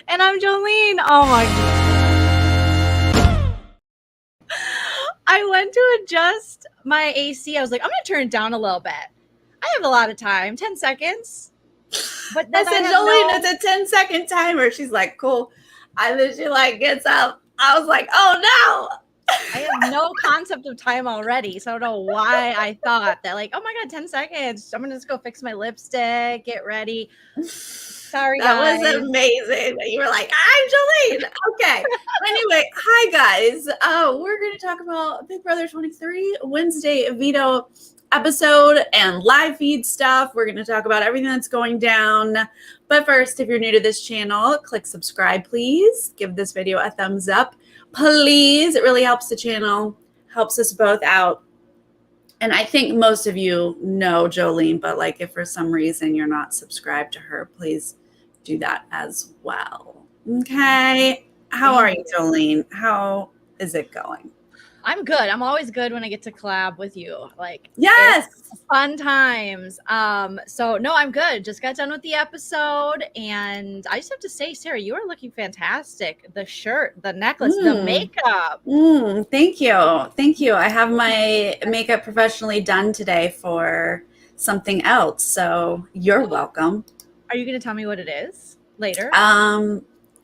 And I'm Joleen. Oh my God. I went to adjust my AC. I was like, I'm going to turn it down a little bit. I have a lot of time, 10 seconds. But then I said, Joleen, it's a 10-second timer. She's like, cool. I literally gets up. I was like, oh no. I have no concept of time already. So I don't know why I thought that, oh my God, 10 seconds. I'm going to just go fix my lipstick, get ready. Sorry, that guys. was amazing. You were like, I'm Joleen. Okay. Anyway, hi, guys. We're going to talk about Big Brother 23 Wednesday Veto episode and live feed stuff. We're going to talk about everything that's going down. But first, if you're new to this channel, click subscribe, please. Give this video a thumbs up, please. It really helps the channel, helps us both out. And I think most of you know Joleen, but if for some reason you're not subscribed to her, please do that as well. Okay. How are you, Joleen? How is it going? I'm good. I'm always good when I get to collab with you. Yes, fun times. So no, I'm good. Just got done with the episode, and I just have to say, Sarah, you are looking fantastic. The shirt, the necklace, the makeup. Thank you. I have my makeup professionally done today for something else, so you're welcome. Are you going to tell me what it is later?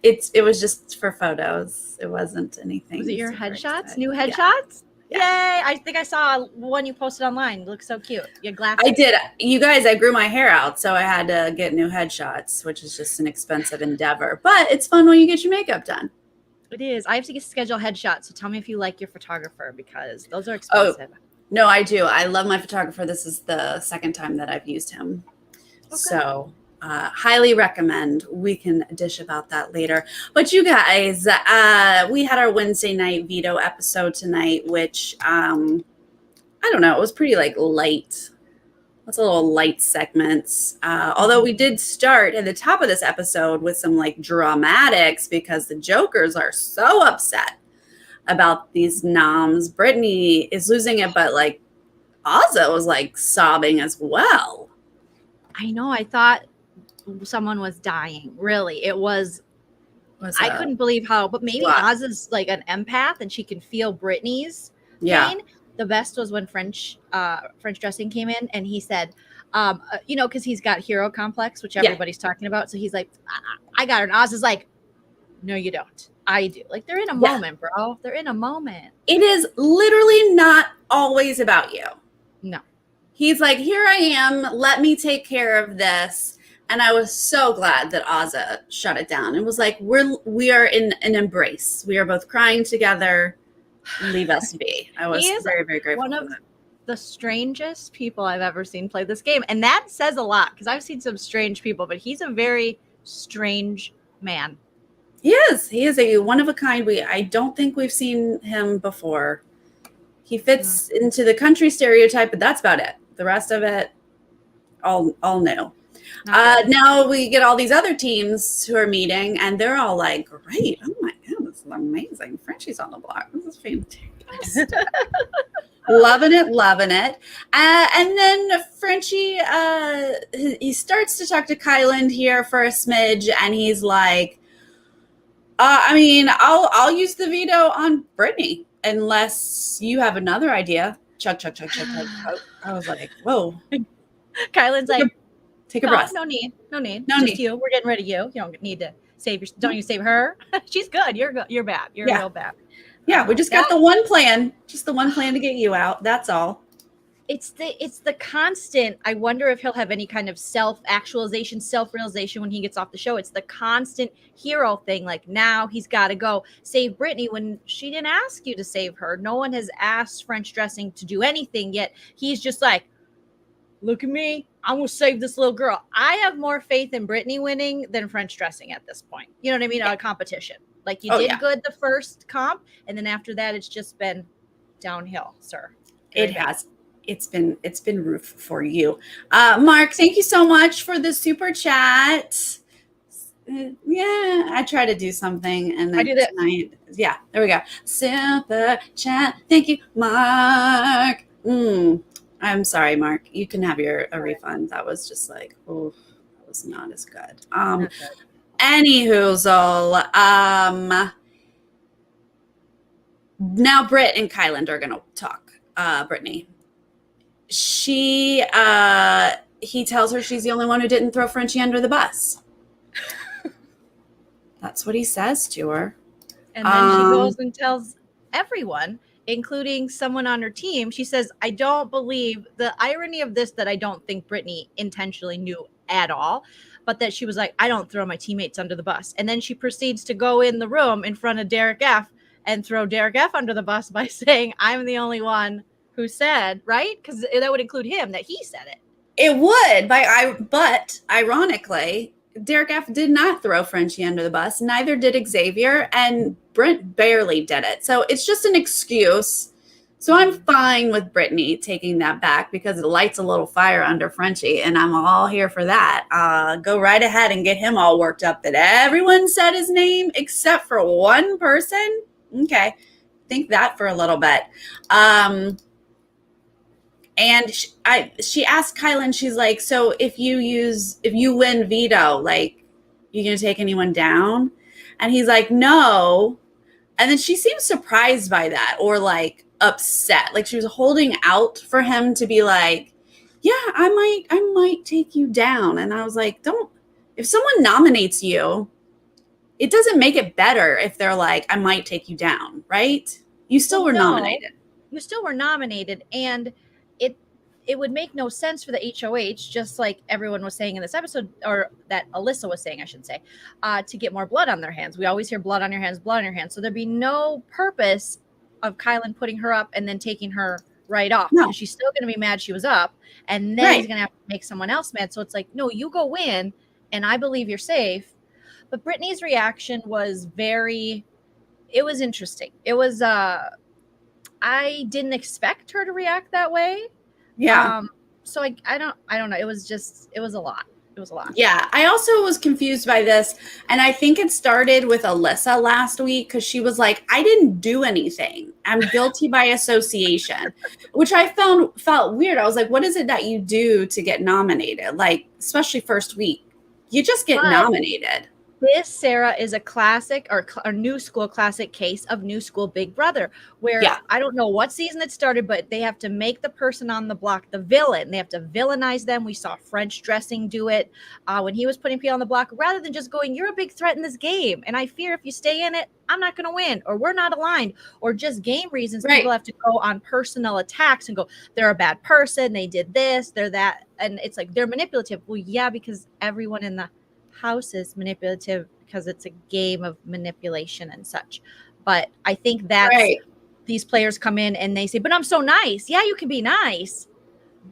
It was just for photos. It wasn't anything. Was it your headshots? New headshots? Yeah. Yay! I think I saw one you posted online. It looks so cute. Your glasses. I did. You guys, I grew my hair out, so I had to get new headshots, which is just an expensive endeavor. But it's fun when you get your makeup done. It is. I have to schedule headshots, so tell me if you like your photographer, because those are expensive. Oh, no, I do. I love my photographer. This is the second time that I've used him. Okay. So highly recommend. We can dish about that later. But you guys, we had our Wednesday night Veto episode tonight, which I don't know, it was pretty light. Lots of little light segments. Although we did start at the top of this episode with some dramatics, because the jokers are so upset about these noms. Brittany is losing it, but Ozza was sobbing as well. I know. I thought someone was dying. Really, it was. I couldn't believe how. But maybe Ozza's an empath, and she can feel Brittany's pain. The best was when French dressing came in, and he said, because he's got hero complex, which everybody's talking about. So he's like, I got her. And Ozza's like, no, you don't. I do. They're in a moment, bro. They're in a moment. It is literally not always about you. No. He's like, here I am. Let me take care of this. And I was so glad that Ozza shut it down. It was we are in an embrace. We are both crying together. Leave us be. I was very, very grateful. One of the strangest people I've ever seen play this game. And that says a lot, because I've seen some strange people, but he's a very strange man. He is. He is a one of a kind. I don't think we've seen him before. He fits into the country stereotype, but that's about it. The rest of it, all new. Now we get all these other teams who are meeting, and they're all like, great. Oh my God, this is amazing. Frenchie's on the block. This is fantastic. Loving it. And then Frenchie, he starts to talk to Kyland here for a smidge, and he's like, I'll use the veto on Brittany unless you have another idea. Chug. I was like, whoa. Kyland's like, take a breath. No need. Just you. We're getting rid of you. You don't need to save your. Don't you save her? She's good. You're good. You're bad. You're real bad. Yeah, we just got the one plan. Just the one plan to get you out. That's all. It's the constant. I wonder if he'll have any kind of self-actualization, self-realization when he gets off the show. It's the constant hero thing. Now he's got to go save Brittany when she didn't ask you to save her. No one has asked French dressing to do anything yet. He's just like, look at me. I'm going to save this little girl. I have more faith in Brittany winning than French dressing at this point. You know what I mean? A competition. You did good the first comp, and then after that, it's just been downhill, sir. It has. It's been roof for you. Mark, thank you so much for the super chat. Yeah, I try to do something, and then I do that tonight. Yeah, there we go. Super chat. Thank you, Mark. I'm sorry, Mark. You can have a refund. That was just that was was not as good. Not good. Anywhoozle, now Britt and Kyland are gonna talk. Brittany. He tells her she's the only one who didn't throw Frenchie under the bus. That's what he says to her. And then she goes and tells everyone, including someone on her team. She says, I don't believe the irony of this, that I don't think Brittany intentionally knew at all, but that she was like, I don't throw my teammates under the bus. And then she proceeds to go in the room in front of Derek F and throw Derek F under the bus by saying, I'm the only one who said, right? Because that would include him, that he said it. It would, but ironically, Derek F did not throw Frenchie under the bus. Neither did Xavier, and Brent barely did it. So it's just an excuse. So I'm fine with Brittany taking that back because it lights a little fire under Frenchie, and I'm all here for that. Go right ahead and get him all worked up that everyone said his name except for one person. Okay, think that for a little bit. And she asked Kyland, she's like, so if you win veto, like, you gonna take anyone down? And he's like, no. And then she seems surprised by that, or like upset. Like she was holding out for him to be like, yeah, I might take you down. And I was like, if someone nominates you, it doesn't make it better if they're like, I might take you down, right? You still were nominated. You still were nominated, and it would make no sense for the HOH, just like everyone was saying in this episode, or that Alyssa was saying, I should say, to get more blood on their hands. We always hear blood on your hands, blood on your hands. So there'd be no purpose of Kyland putting her up and then taking her right off. No. Because she's still going to be mad she was up, and then he's going to have to make someone else mad. So it's like, no, you go win, and I believe you're safe. But Brittany's reaction was it was interesting. It was, I didn't expect her to react that way. Yeah. So I don't know. It was a lot. It was a lot. Yeah. I also was confused by this. And I think it started with Alyssa last week because she was like, I didn't do anything. I'm guilty by association, which I felt weird. I was like, what is it that you do to get nominated? Like, especially first week, you just get nominated. This, Sarah, is a classic or new school classic case of new school Big Brother, where I don't know what season it started, but they have to make the person on the block the villain. They have to villainize them. We saw French Dressing do it when he was putting people on the block, rather than just going, you're a big threat in this game, and I fear if you stay in it, I'm not going to win, or we're not aligned, or just game reasons. Right. People have to go on personal attacks and go, they're a bad person, they did this, they're that, and it's like they're manipulative. Well, yeah, because everyone in the house is manipulative because it's a game of manipulation and such. But I think that these players come in and they say, but I'm so nice. Yeah, you can be nice,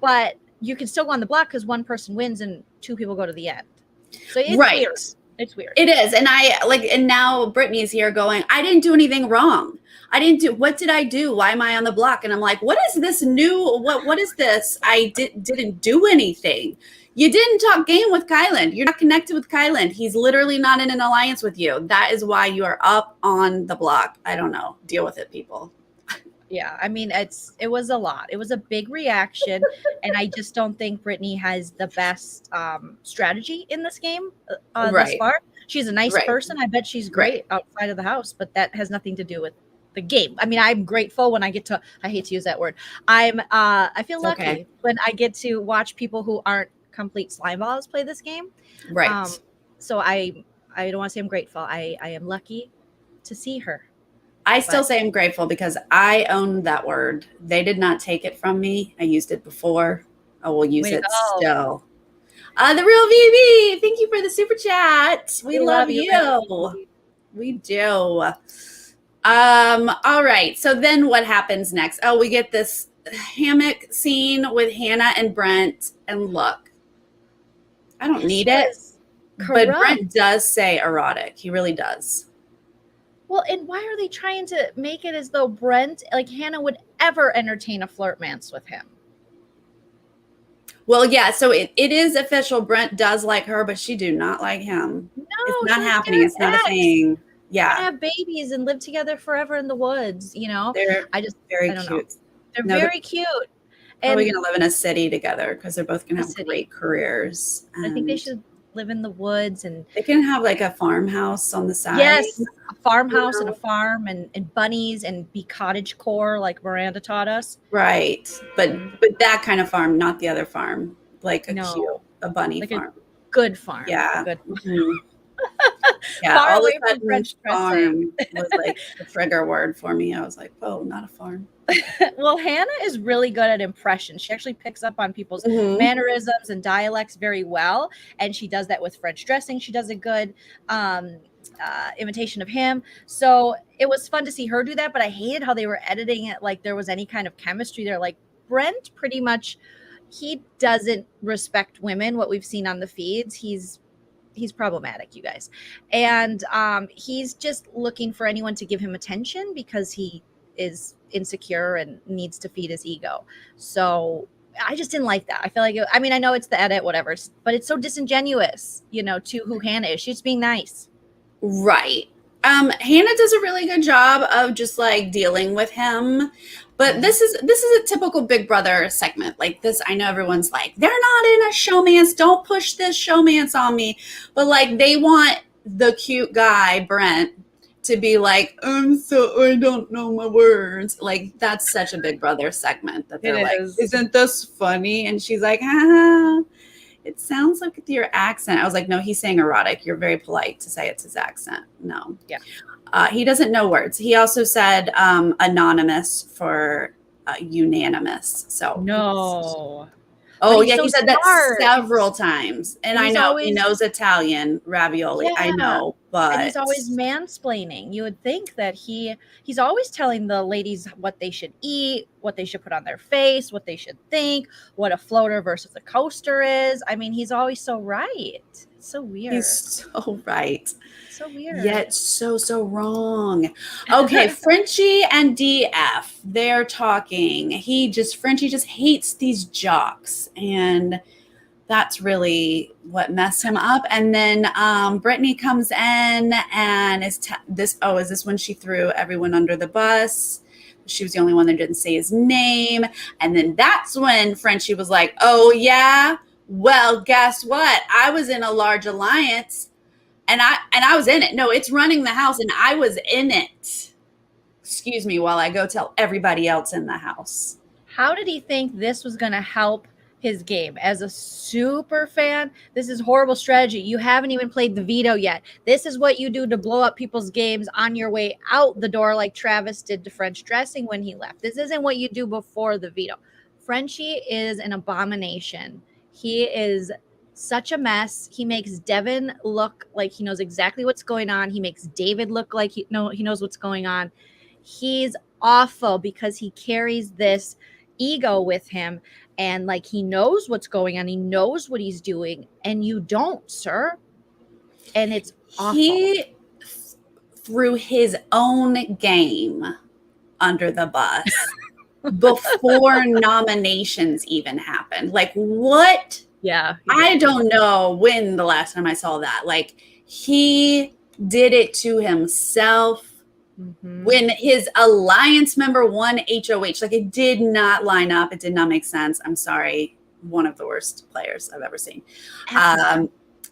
but you can still go on the block because one person wins and two people go to the end. So it's weird. It's weird. It is. And and now Brittany's here going, I didn't do anything wrong. What did I do? Why am I on the block? And I'm like, what is this new? What is this? I didn't do anything. You didn't talk game with Kyland. You're not connected with Kyland. He's literally not in an alliance with you. That is why you are up on the block. I don't know. Deal with it, people. Yeah, I mean, it was a lot. It was a big reaction, and I just don't think Brittany has the best strategy in this game thus far. She's a nice person. I bet she's great outside of the house, but that has nothing to do with the game. I mean, I'm grateful when I get to, I hate to use that word. I feel lucky when I get to watch people who aren't complete slime balls play this game. Right. So I don't want to say I'm grateful. I am lucky to see her. I still say I'm grateful because I own that word. They did not take it from me. I used it before. I will use it still. The real VB, thank you for the super chat. We love you. We do. All right. So then what happens next? Oh, we get this hammock scene with Hannah and Brent. And look, I don't need it. But Brent does say erotic. He really does. Well, and why are they trying to make it as though Brent, like Hannah, would ever entertain a flirtmance with him? Well, yeah, so it is official. Brent does like her, but she do not like him. No, it's not happening. It's not a thing. Yeah. They have babies and live together forever in the woods, you know? They're very cute. They're very cute. And we're going to live in a city together because they're both going to have great careers. I think they should live in the woods, and they can have like a farmhouse on the side. yes, a farmhouse and a farm and bunnies and be cottage core like Miranda taught us. Right. But that kind of farm, not the other farm, like a bunny like farm. A good farm. Yeah. A good Mm-hmm. Yeah. far All away of a from sudden, French farm was like the trigger word for me. I was like, oh, not a farm. Well, Hannah is really good at impressions. She actually picks up on people's mannerisms and dialects very well. And she does that with French dressing. She does a good imitation of him. So it was fun to see her do that, but I hated how they were editing it like there was any kind of chemistry there. Like Brent pretty much, he doesn't respect women, what we've seen on the feeds. He's problematic, you guys. And he's just looking for anyone to give him attention because he is insecure and needs to feed his ego. So I just didn't like that. I feel like, I know it's the edit, whatever, but it's so disingenuous, to who Hannah is. She's being nice. Right. Hannah does a really good job of just like dealing with him. But this is a typical Big Brother segment. Like this, I know everyone's like, they're not in a showmance. Don't push this showmance on me. But like they want the cute guy, Brent, to be like, I don't know my words. Like that's such a Big Brother segment that they're like, isn't this funny? And she's like, it sounds like with your accent. I was like, no, he's saying erotic. You're very polite to say it's his accent. No. Yeah. He doesn't know words. He also said anonymous for unanimous. So no. Oh yeah, he said that several times. And I know he knows Italian ravioli. Yeah. I know, but and he's always mansplaining. You would think that he's always telling the ladies what they should eat, what they should put on their face, what they should think, what a floater versus a coaster is. He's always so right. It's so weird. He's so right. So weird. Yet so wrong. Okay, Frenchie and DF, they're talking. Frenchie just hates these jocks, and that's really what messed him up. And then Brittany comes in and is this when she threw everyone under the bus? She was the only one that didn't say his name. And then that's when Frenchie was like, oh yeah, well, guess what? I was in a large alliance. And I was in it. No, it's running the house, and I was in it. Excuse me while I go tell everybody else in the house. How did he think this was going to help his game? As a super fan, this is horrible strategy. You haven't even played the veto yet. This is what you do to blow up people's games on your way out the door, like Travis did to French dressing when he left. This isn't what you do before the veto. Frenchie is an abomination. He is such a mess. He makes Devin look like he knows exactly what's going on. He makes David look like he knows what's going on. He's awful because he carries this ego with him, and like he knows what's going on. He knows what he's doing, and you don't, sir. And it's awful. He threw his own game under the bus before nominations even happened. Like what? Yeah. I don't know when the last time I saw that. Like he did it to himself when his alliance member won HOH. Like it did not line up. It did not make sense. I'm sorry. One of the worst players I've ever seen.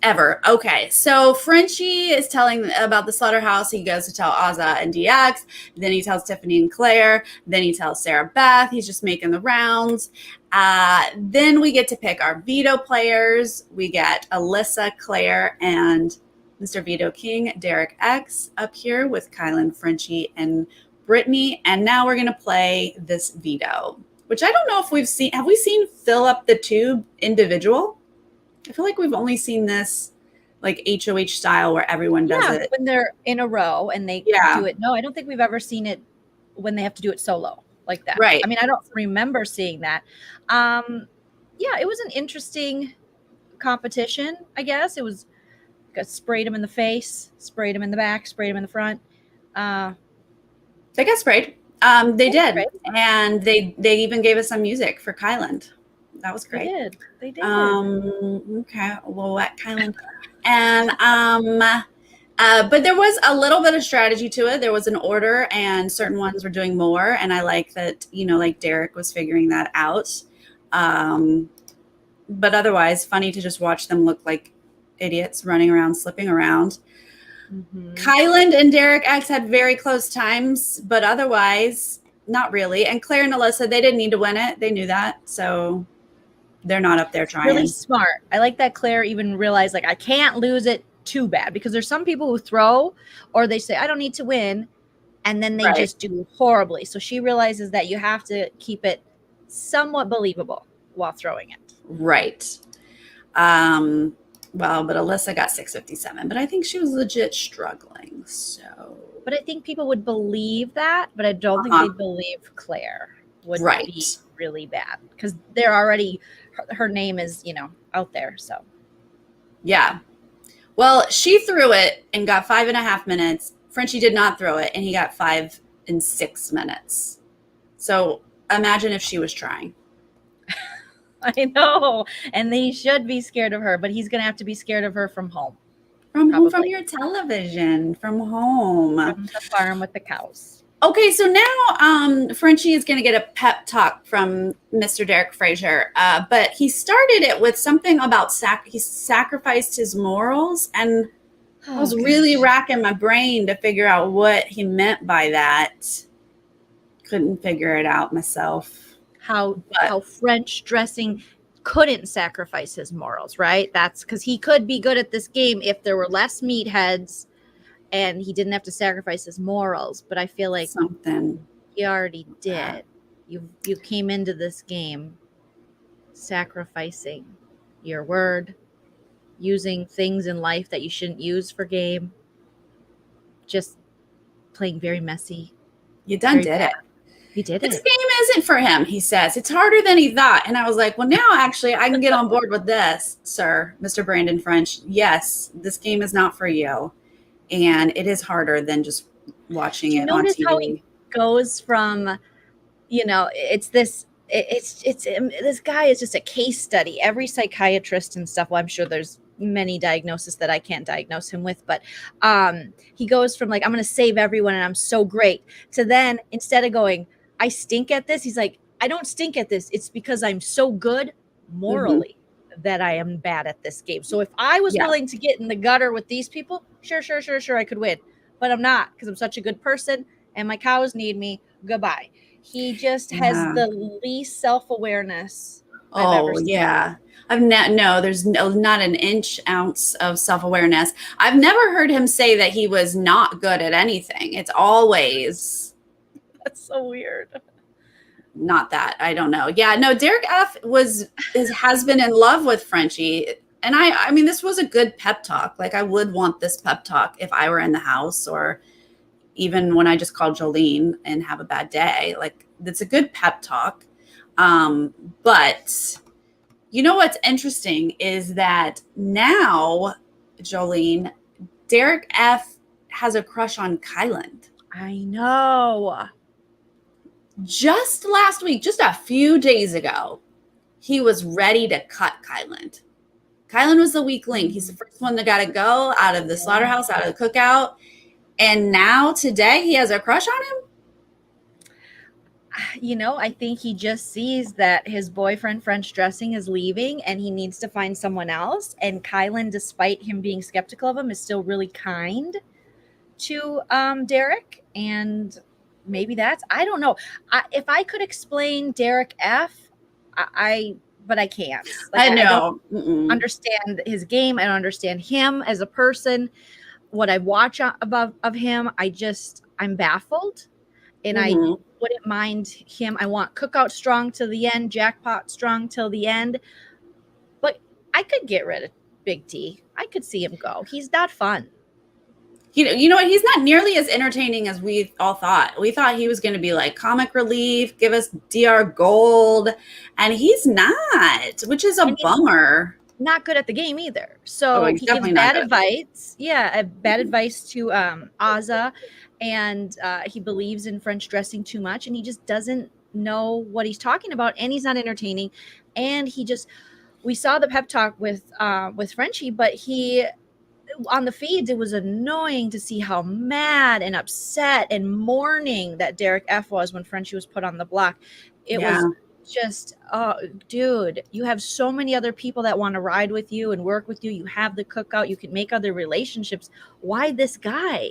Ever. Okay. So Frenchie is telling about the slaughterhouse. He goes to tell Azza and DX. Then he tells Tiffany and Claire. Then he tells Sarah Beth. He's just making the rounds. Then we get to pick our veto players. We get Alyssa, Claire, and Mr. Veto King, Derek X, up here with Kyland, Frenchie, and Brittany. And now we're going to play this veto, which I don't know if we've seen. Have we seen fill up the tube individual? I feel like we've only seen this like HOH style where everyone does it. When they're in a row and they do it. No, I don't think we've ever seen it when they have to do it solo like that. Right. I don't remember seeing that. It was an interesting competition, I guess. It was sprayed him in the face, sprayed him in the back, sprayed him in the front. They got sprayed. They did. Sprayed. And they even gave us some music for Kyland. That was great. They did. Okay. Well, wet Kyland. And but there was a little bit of strategy to it. There was an order, and certain ones were doing more. And I like that, like Derek was figuring that out. But otherwise, funny to just watch them look like idiots running around, slipping around. Mm-hmm. Kyland and Derek X had very close times, but otherwise, not really. And Claire and Alyssa, they didn't need to win it. They knew that. So they're not up there trying. Really smart. I like that Claire even realized, like, I can't lose it too bad, because there's some people who throw or they say, I don't need to win, and then they just do horribly. So she realizes that you have to keep it somewhat believable while throwing it. Right. Well, but Alyssa got 657, but I think she was legit struggling. So, but I think people would believe that, but I don't think they'd believe Claire would be really bad, because they're already, her name is, out there. So, yeah. Well, she threw it and got 5.5 minutes. Frenchie did not throw it, and he got 5 and 6 minutes. So imagine if she was trying. I know, and they should be scared of her, but he's going to have to be scared of her from home. From home, from your television, from home. From the farm with the cows. Okay, so now Frenchie is going to get a pep talk from Mr. Derek Fraser, but he started it with something about he sacrificed his morals, and I was really racking my brain to figure out what he meant by that. Couldn't figure it out myself. How French dressing couldn't sacrifice his morals, right? That's because he could be good at this game if there were less meatheads and he didn't have to sacrifice his morals. But I feel like he already did. You came into this game sacrificing your word, using things in life that you shouldn't use for game, just playing very messy. You did it. He did this game isn't for him, he says. It's harder than he thought. And I was like, well, now actually I can get on board with this, sir, Mr. Brandon French. Yes, this game is not for you. And it is harder than just watching it on TV. Notice how he goes from, it's this guy is just a case study. Every psychiatrist and stuff, well, I'm sure there's many diagnoses that I can't diagnose him with, but he goes from like, I'm going to save everyone and I'm so great, to then instead of going, I stink at this, he's like, I don't stink at this. It's because I'm so good morally that I am bad at this game. So if I was willing to get in the gutter with these people, sure, I could win. But I'm not, because I'm such a good person and my cows need me. Goodbye. He just has the least self-awareness I've ever seen. Yeah. There's not an ounce of self-awareness. I've never heard him say that he was not good at anything. It's always... That's so weird. Not that. I don't know. Yeah, no, Derek F. has been in love with Frenchie. And I mean, this was a good pep talk. Like, I would want this pep talk if I were in the house, or even when I just called Joleen and have a bad day. Like, it's a good pep talk. But you know what's interesting is that now, Joleen, Derek F. has a crush on Kyland. I know. Just last week, just a few days ago, he was ready to cut Kyland. Kyland was the weak link. He's the first one that got to go out of the slaughterhouse, out of the cookout. And now today he has a crush on him? I think he just sees that his boyfriend French dressing is leaving and he needs to find someone else. And Kyland, despite him being skeptical of him, is still really kind to Derek. And maybe I don't know. If I could explain Derek F, but I can't. Like, I don't understand his game. I don't understand him as a person. What I watch of him, I'm baffled. And I wouldn't mind him. I want Cookout strong till the end, Jackpot strong till the end. But I could get rid of Big T. I could see him go. He's not fun. You know what? He's not nearly as entertaining as we all thought. We thought he was going to be like comic relief, give us DR gold, and he's not, which is a bummer. Not good at the game either. So he gives bad advice. Yeah, bad advice to Azza, and he believes in French dressing too much, and he just doesn't know what he's talking about, and he's not entertaining. And we saw the pep talk with Frenchie, but on the feeds, it was annoying to see how mad and upset and mourning that Derek F was when Frenchie was put on the block. It was just, oh, dude, you have so many other people that want to ride with you and work with you. You have the cookout. You can make other relationships. Why this guy?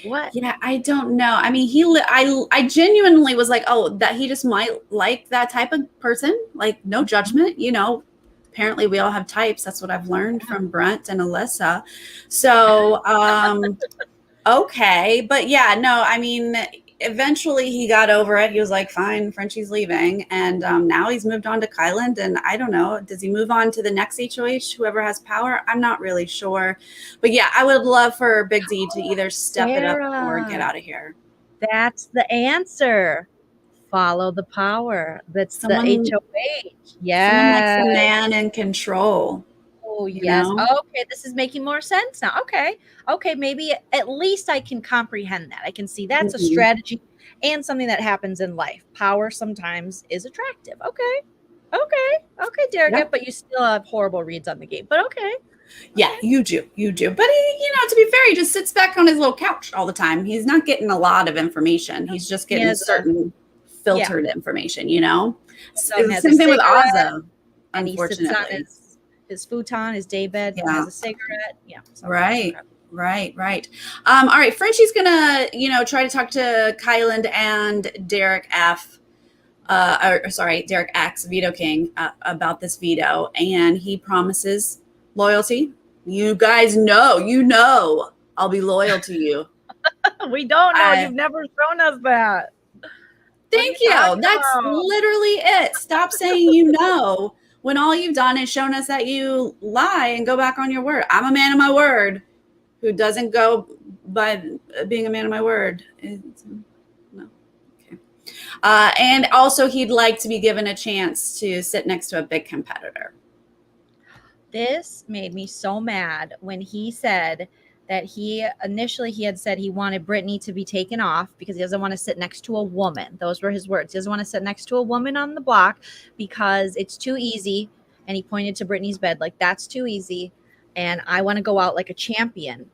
What? Yeah, I don't know. I mean, I genuinely was like, oh, that he just might like that type of person. Like, no judgment, you know. Apparently, we all have types. That's what I've learned from Brent and Alyssa. So, okay, but yeah, no, I mean, eventually he got over it. He was like, fine, Frenchie's leaving, and now he's moved on to Kyland. And I don't know, does he move on to the next HOH, whoever has power? I'm not really sure, but yeah, I would love for Big D to either step it up or get out of here. That's the answer. Follow the power. That's the HOH. Yeah. Someone likes a man in control. Oh, yes. Know? Okay, this is making more sense now. Okay, maybe at least I can comprehend that. I can see that's a strategy and something that happens in life. Power sometimes is attractive. Okay, Derek, yep. But you still have horrible reads on the game. But okay. Yeah, you do. But he, to be fair, he just sits back on his little couch all the time. He's not getting a lot of information. He's just getting certain filtered information, So the same thing with Ozza, unfortunately. And his futon, his daybed, has a cigarette. Yeah. Right. All right. Frenchie's gonna, try to talk to Kyland and Derek Derek X, Veto King, about this veto, and he promises loyalty. You guys know, I'll be loyal to you. We don't know. You've never shown us that. Thank you. That's literally it. Stop saying when all you've done is shown us that you lie and go back on your word. I'm a man of my word who doesn't go by being a man of my word. No. Okay. And also he'd like to be given a chance to sit next to a big competitor. This made me so mad when he said that he had said he wanted Brittany to be taken off because he doesn't want to sit next to a woman. Those were his words. He doesn't want to sit next to a woman on the block because it's too easy. And he pointed to Brittany's bed like, that's too easy. And I want to go out like a champion.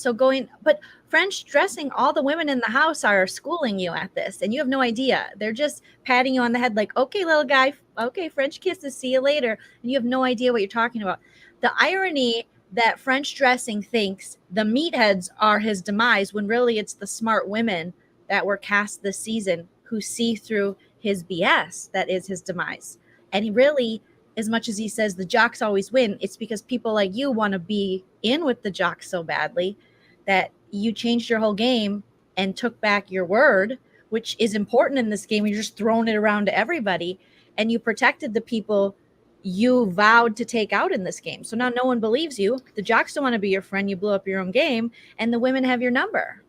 But French dressing, all the women in the house are schooling you at this. And you have no idea. They're just patting you on the head like, okay, little guy. Okay, French kisses. See you later. And you have no idea what you're talking about. The irony that French dressing thinks the meatheads are his demise when really it's the smart women that were cast this season who see through his BS that is his demise. And he really, as much as he says the jocks always win, it's because people like you want to be in with the jocks so badly that you changed your whole game and took back your word, which is important in this game. You're just throwing it around to everybody, and you protected the people you vowed to take out in this game. So now no one believes you. The jocks don't want to be your friend. You blew up your own game, and the women have your number.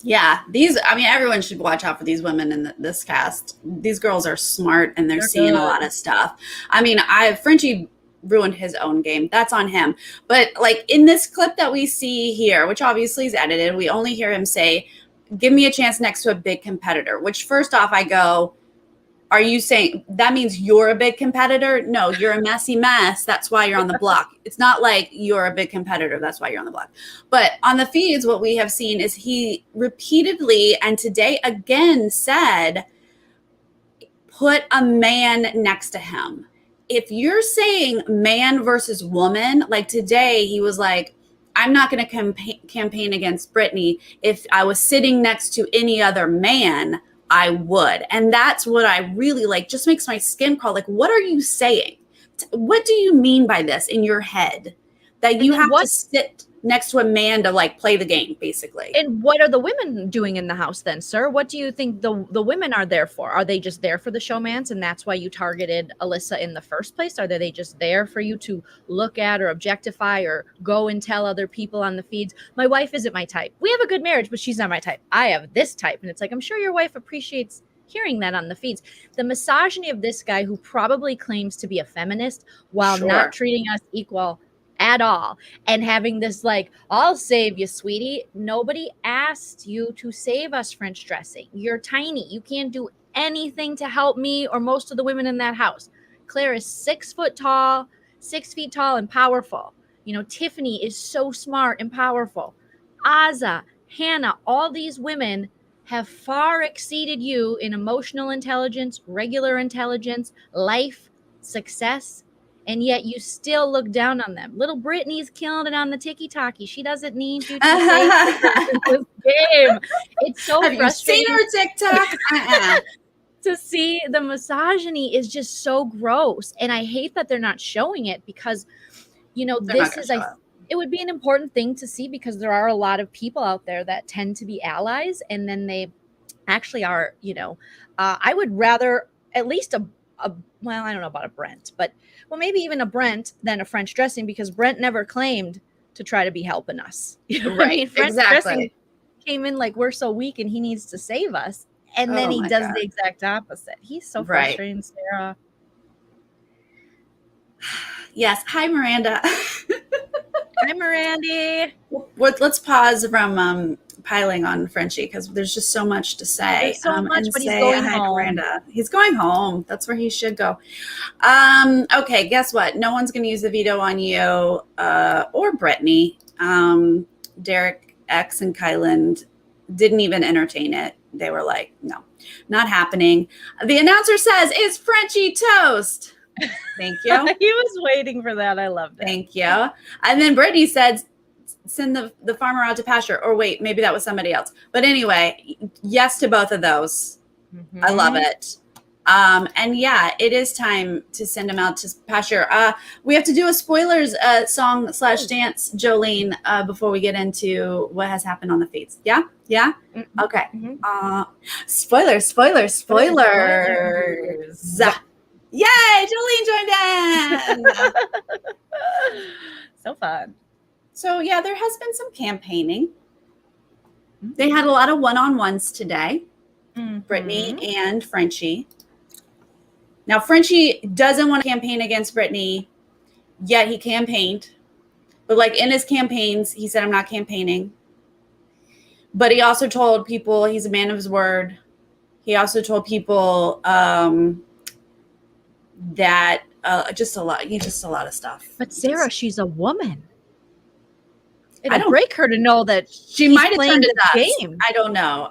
Yeah, everyone should watch out for these women in this cast. These girls are smart and they're seeing a lot of stuff. I mean, Frenchie ruined his own game. That's on him. But like in this clip that we see here, which obviously is edited, we only hear him say, give me a chance next to a big competitor, which first off I go, are you saying that means you're a big competitor? No, you're a messy mess. That's why you're on the block. It's not like you're a big competitor. That's why you're on the block. But on the feeds, what we have seen is he repeatedly and today again said, put a man next to him. If you're saying man versus woman, like today, he was like, I'm not going to campaign against Brittany. If I was sitting next to any other man, I would. And that's what I really like. Just makes my skin crawl. Like, what are you saying? What do you mean by this in your head? That you have to sit next to a man to like play the game, basically. And what are the women doing in the house then, sir? What do you think the women are there for? Are they just there for the showmance and that's why you targeted Alyssa in the first place? Are they just there for you to look at or objectify or go and tell other people on the feeds, my wife isn't my type. We have a good marriage, but she's not my type. I have this type. And it's like, I'm sure your wife appreciates hearing that on the feeds. The misogyny of this guy who probably claims to be a feminist while not treating us equal at all, and having this like, I'll save you, sweetie. Nobody asked you to save us, French dressing. You're tiny. You can't do anything to help me or most of the women in that house. Claire is 6 feet tall and powerful. Tiffany is so smart and powerful. Azza, Hannah, all these women have far exceeded you in emotional intelligence, regular intelligence, life, success, and yet you still look down on them. Little Brittany's killing it on the tiki-taki. She doesn't need you to save her in this game. It's so Have frustrating. you seen her TikTok? To see the misogyny is just so gross. And I hate that they're not showing it because, you know, this is, it would be an important thing to see because there are a lot of people out there that tend to be allies. And then they actually are, you know, I would rather at least well, I don't know about a Brent, but well, maybe even a Brent than a French dressing because Brent never claimed to try to be helping us. You know what I mean? French dressing came in like we're so weak and he needs to save us. And then he does the exact opposite. He's so frustrating, Sarah. Yes. Hi, Miranda. Hi, Mirandy. Let's pause from piling on Frenchie because there's just so much to say. There's so much, but he's going home. Miranda. He's going home. That's where he should go. Okay, guess what? No one's going to use the veto on you or Brittany. Derek X and Kyland didn't even entertain it. They were like, no, not happening. The announcer says, is Frenchie toast? Thank you. He was waiting for that. I loved it. Thank you. And then Brittany said, send the farmer out to pasture. Or wait, maybe that was somebody else. But anyway, yes to both of those. Mm-hmm. I love it. And yeah, it is time to send him out to pasture. We have to do a spoilers song / dance, Joleen, before we get into what has happened on the feeds. Yeah? Yeah? Mm-hmm. Okay. Mm-hmm. Spoilers. Yay! Joleen joined in! So fun. So yeah, there has been some campaigning. Mm-hmm. They had a lot of one-on-ones today. Mm-hmm. Brittany and Frenchie. Now, Frenchie doesn't want to campaign against Brittany, yet he campaigned. But like in his campaigns, he said, I'm not campaigning. But he also told people he's a man of his word. He also told people that just a lot of stuff. But Sarah, she's a woman. It'd break her to know that she might have turned this game. I don't know.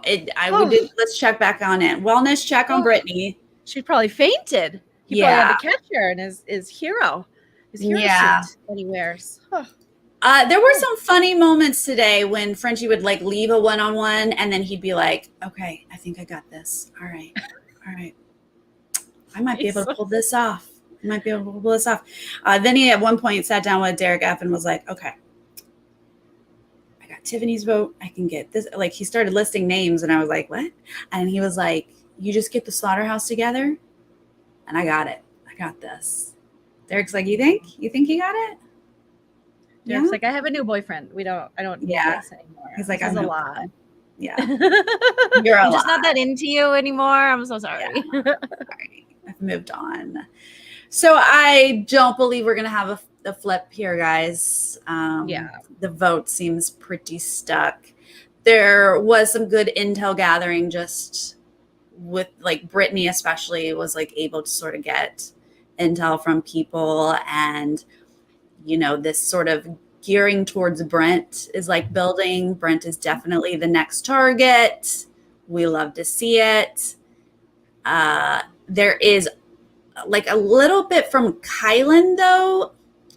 Let's check back on it. Wellness check on Brittany. She probably fainted. He probably had to catch her in his hero suit that he wears. There were some funny moments today when Frenchie would like leave a one-on-one and then he'd be like, okay, I think I got this. All right. I might be able to pull this off. Then he at one point sat down with Derek F and was like, okay, I got Tiffany's vote. I can get this. Like he started listing names and I was like, what? And he was like, you just get the slaughterhouse together and I got it. I got this. Derek's like, you think he got it? Derek's like, I have a new boyfriend. I don't need this anymore. He's like, I'm a lot. Yeah. You're I'm just not that into you anymore. I'm so sorry. Yeah. Sorry. I've moved on. So I don't believe we're going to have a flip here, guys. The vote seems pretty stuck. There was some good intel gathering just with like Brittany especially was like able to sort of get intel from people and, you know, this sort of gearing towards Brent is like building. Brent is definitely the next target. We love to see it. There is like a little bit from Kyland though.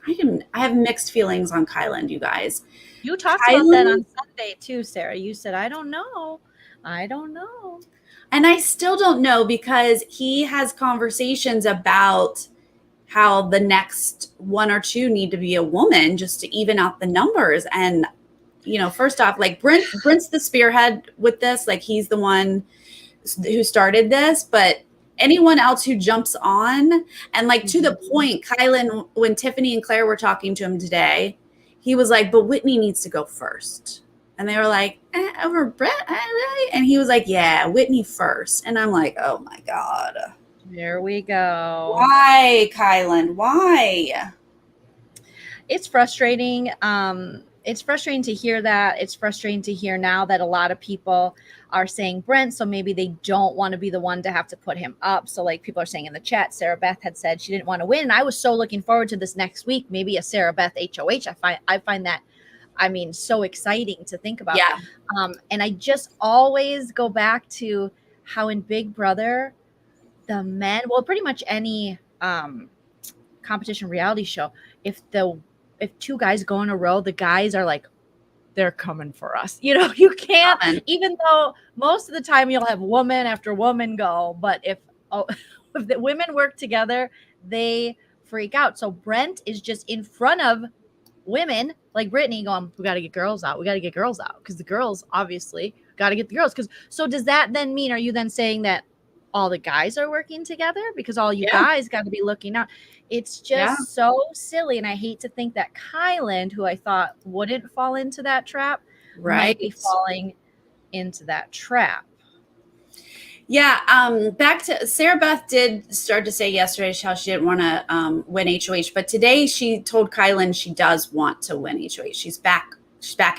I have mixed feelings on Kyland, you guys. You talked about that on Sunday too, Sarah. You said, I don't know. And I still don't know because he has conversations about how the next one or two need to be a woman just to even out the numbers. And, you know, first off, like Brent's the spearhead with this. Like he's the one who started this, but anyone else who jumps on and like to the point, Kyland, when Tiffany and Claire were talking to him today, he was like, but Whitney needs to go first. And they were like, over Brett, really? And he was like, yeah, Whitney first. And I'm like, oh my God. There we go. Why, Kyland? Why? It's frustrating. It's frustrating to hear that. It's frustrating to hear now that a lot of people are saying Brent, so maybe they don't want to be the one to have to put him up. So like people are saying in the chat, Sarah Beth had said she didn't want to win. And I was so looking forward to this next week, maybe a Sarah Beth HOH. I find that I mean, so exciting to think about. Yeah. And I just always go back to how in Big Brother, the men, well, pretty much any competition reality show, if two guys go in a row, the guys are like, they're coming for us. You know, you can't, even though most of the time you'll have woman after woman go, but if the women work together, they freak out. So Brent is just in front of women like Brittany going, we got to get girls out. We got to get girls out because the girls obviously got to get the girls. So does that then mean, are you then saying that all the guys are working together because all you guys got to be looking out? It's just so silly. And I hate to think that Kyland, who I thought wouldn't fall into that trap, might be falling into that trap. Yeah, back to Sarah Beth did start to say yesterday how she didn't want to win HOH, but today she told Kyland she does want to win HOH. She's back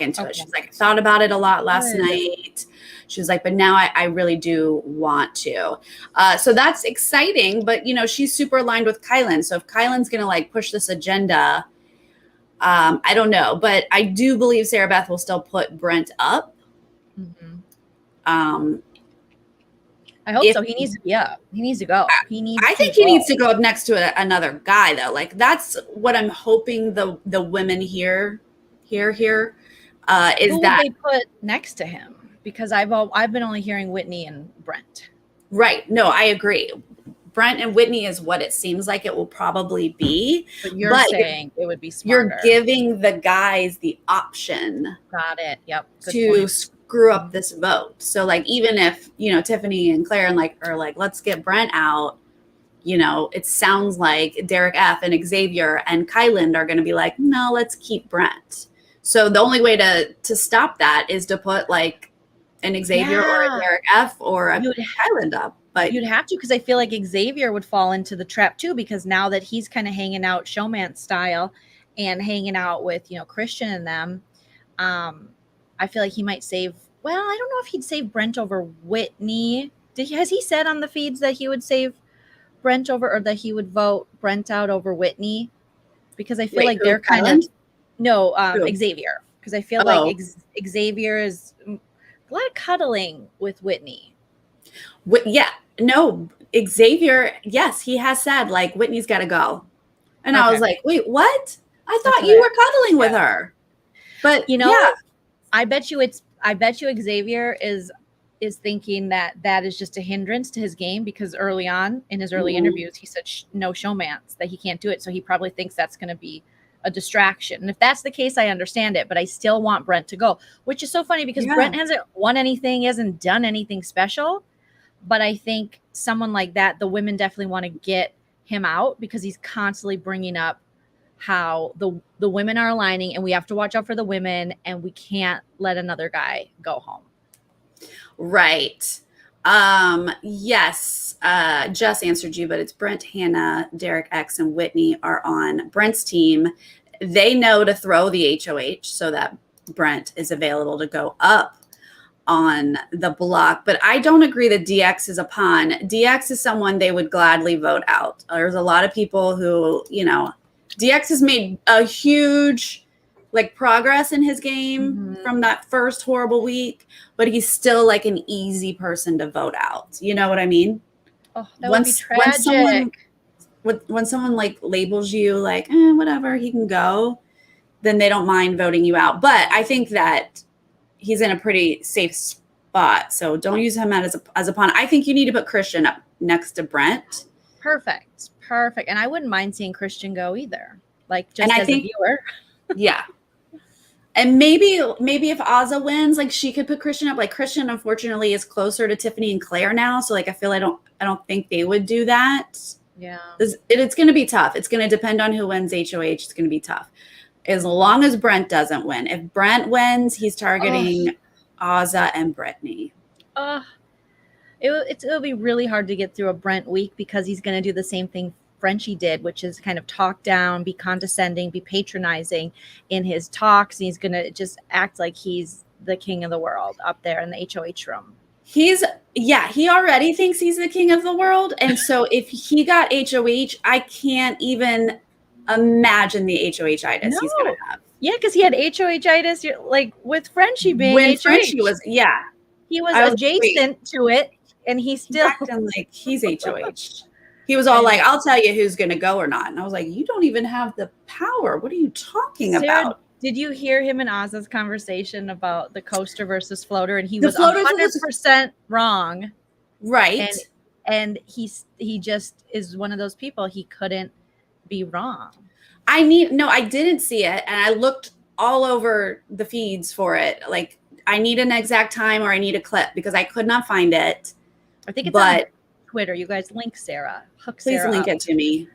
into it. She's like, I thought about it a lot last night. She was like, but now I really do want to. So that's exciting, but you know, she's super aligned with Kyland. So if Kyland's gonna like push this agenda, I don't know, but I do believe Sarah Beth will still put Brent up. I hope so. He needs to be up. He needs to go. I think he needs to go up next to another guy, though. Like that's what I'm hoping the women here is who that they put next to him, because I've been only hearing Whitney and Brent. Right. No, I agree. Brent and Whitney is what it seems like it will probably be. But you're saying it would be smarter. You're giving the guys the option. Got it. Yep. To screw up this vote. So like, even if, you know, Tiffany and Claire and like are like, let's get Brent out, you know, it sounds like Derek F and Xavier and Kyland are going to be like, no, let's keep Brent. So the only way to stop that is to put like an Xavier or a Derek F or a Kyland up. But you'd have to, because I feel like Xavier would fall into the trap too, because now that he's kind of hanging out showman style and hanging out with, you know, Christian and them, I feel like he might save. Well, I don't know if he'd save Brent over Whitney. Has he said on the feeds that he would save Brent over, or that he would vote Brent out over Whitney? Because I feel like they're kind of Xavier. Because I feel like Xavier is a lot of cuddling with Whitney. Xavier, yes, he has said like Whitney's got to go, and I was like, wait, what? I thought you were cuddling with her, but you know, I bet you Xavier is thinking that is just a hindrance to his game, because early on in his early interviews he said no showmans, that he can't do it, so he probably thinks that's going to be a distraction. And if that's the case, I understand it, but I still want Brent to go, which is so funny because Brent hasn't won anything, he hasn't done anything special. But I think someone like that, the women definitely want to get him out, because he's constantly bringing up how the women are aligning and we have to watch out for the women and we can't let another guy go home. Right. Yes. Just answered you, but it's Brent, Hannah, Derek X, and Whitney are on Brent's team. They know to throw the HOH so that Brent is available to go up on the block, but I don't agree that DX is a pawn. DX is someone they would gladly vote out. There's a lot of people who, you know, DX has made a huge like progress in his game from that first horrible week, but he's still like an easy person to vote out. You know what I mean? Oh, that would be tragic. When someone like labels you like, whatever, he can go, then they don't mind voting you out. But I think that he's in a pretty safe spot, so don't use him as a pawn. I think you need to put Christian up next to Brent. Perfect. And I wouldn't mind seeing Christian go either, like just as a viewer. Yeah. And maybe if Azah wins, like she could put Christian up. Like Christian, unfortunately, is closer to Tiffany and Claire now, so like I feel I don't think they would do that. Yeah. It's going to be tough. It's going to depend on who wins HOH. It's going to be tough. As long as Brent doesn't win. If Brent wins, he's targeting Azah and Brittany. It'll be really hard to get through a Brent week, because he's going to do the same thing Frenchie did, which is kind of talk down, be condescending, be patronizing in his talks. And he's going to just act like he's the king of the world up there in the HOH room. He already thinks he's the king of the world. And so if he got HOH, I can't even imagine the HOH-itis he's going to have. Yeah, because he had HOHitis, like with Frenchie being When HOH. Frenchie was, with Frenchie being when HOH. Frenchie was, He was I was like, wait, adjacent to it, and he he's still acting like he's HOH. He was I all like, know. I'll tell you who's going to go or not. And I was like, you don't even have the power. What are you talking Sarah, about? did you hear him and Oz's conversation about the coaster versus floater? And he The was floaters 100% wrong. Right. And he just is one of those people. He couldn't be wrong. I didn't see it. And I looked all over the feeds for it. Like, I need an exact time or I need a clip because I could not find it. I think it's on Twitter. You guys link Sarah. Please link it to me.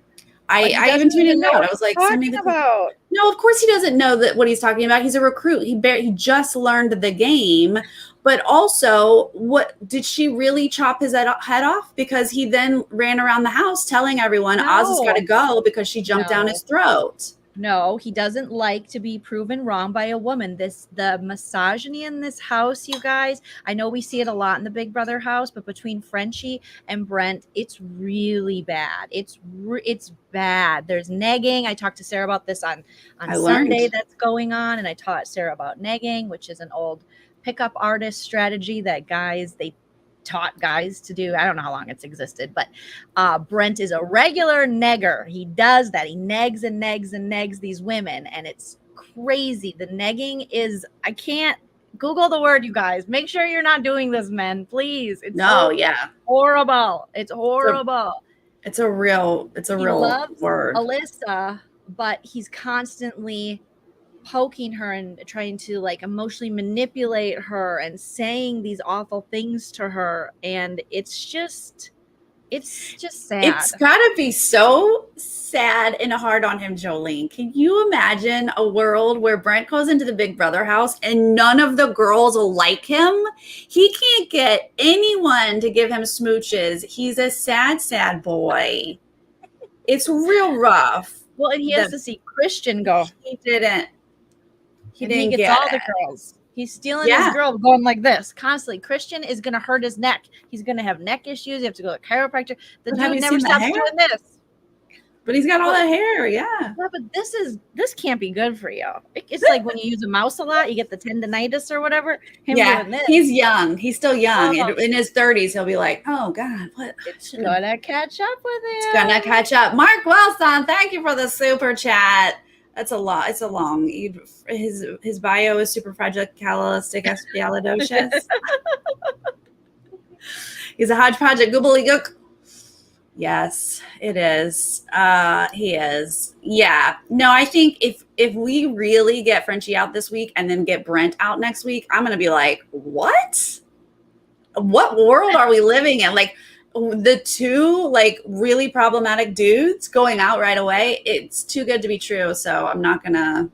I even tweeted out. I was like, send me the clip. No, of course he doesn't know that what he's talking about. He's a recruit. He just learned the game. But also, what did she really chop his head off? Because he then ran around the house telling everyone Oz has got to go because she jumped down his throat. No, he doesn't like to be proven wrong by a woman. The misogyny in this house, you guys. I know we see it a lot in the Big Brother house, but between Frenchie and Brent, it's really bad. It's bad. There's negging. I talked to Sarah about this on Sunday that's going on, and I taught Sarah about negging, which is an old pickup artist strategy that they taught guys to do. I don't know how long it's existed, but Brent is a regular negger. He does that. He negs and negs and negs these women, and it's crazy. The negging is, I can't Google the word, you guys. Make sure you're not doing this, men, please. It's horrible. It's horrible. It's a real word. Alyssa, but he's constantly poking her and trying to like emotionally manipulate her and saying these awful things to her, and it's just sad. It's gotta be so sad and hard on him, Joleen. Can you imagine a world where Brent goes into the Big Brother house and none of the girls will like him? He can't get anyone to give him smooches. He's a sad boy. It's real rough. Well, and he has to see Christian go. He didn't he gets all the girls. He's stealing his girl, going like this constantly. Christian is going to hurt his neck. He's going to have neck issues. You have to go to a chiropractor. The dude never stops doing this. But he's got all that hair, Yeah, but this can't be good for you. It's like when you use a mouse a lot, you get the tendinitis or whatever. Doing this. He's young. He's still young. In his 30s, he'll be like, oh, God, what? It's going to catch up with him. It's going to catch up. Mark Wilson, thank you for the super chat. That's a lot. It's a long. His bio is superfragilocalisticexpialidocious. He's a hodgepodge at gobbledygook. Yes, it is. He is. Yeah. No, I think if we really get Frenchie out this week and then get Brent out next week, I'm gonna be like, what? What world are we living in? Like the two like really problematic dudes going out right away. It's too good to be true. So I'm not gonna